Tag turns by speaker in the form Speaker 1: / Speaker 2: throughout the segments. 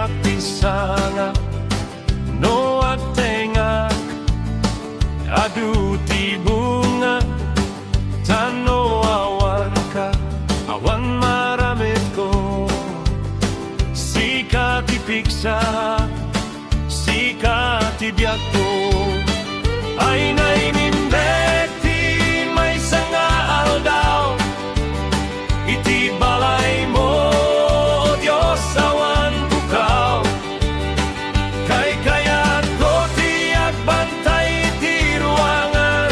Speaker 1: tiyak tisanga no agtenga adu ti bunga tano awan ka awan maramit ko sika ti piksa sika ti biyak ko ay nainindek ti may sanga aldaw iti balay mo o Diyos awan bukaw kay kayat ko ti agbantay ti ruangan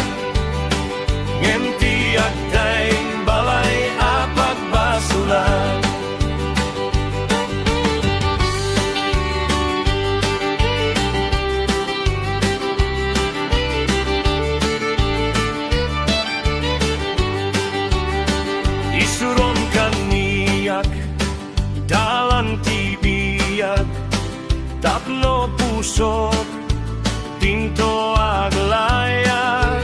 Speaker 1: ngem ti agtay balay apagbasulan isuron kaniyak dalan tibiyag tapno pusok tinto aglayag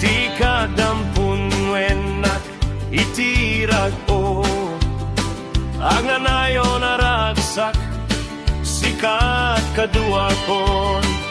Speaker 1: ti kadampun wenak itirag o aganayon aragsak sikat kadua kon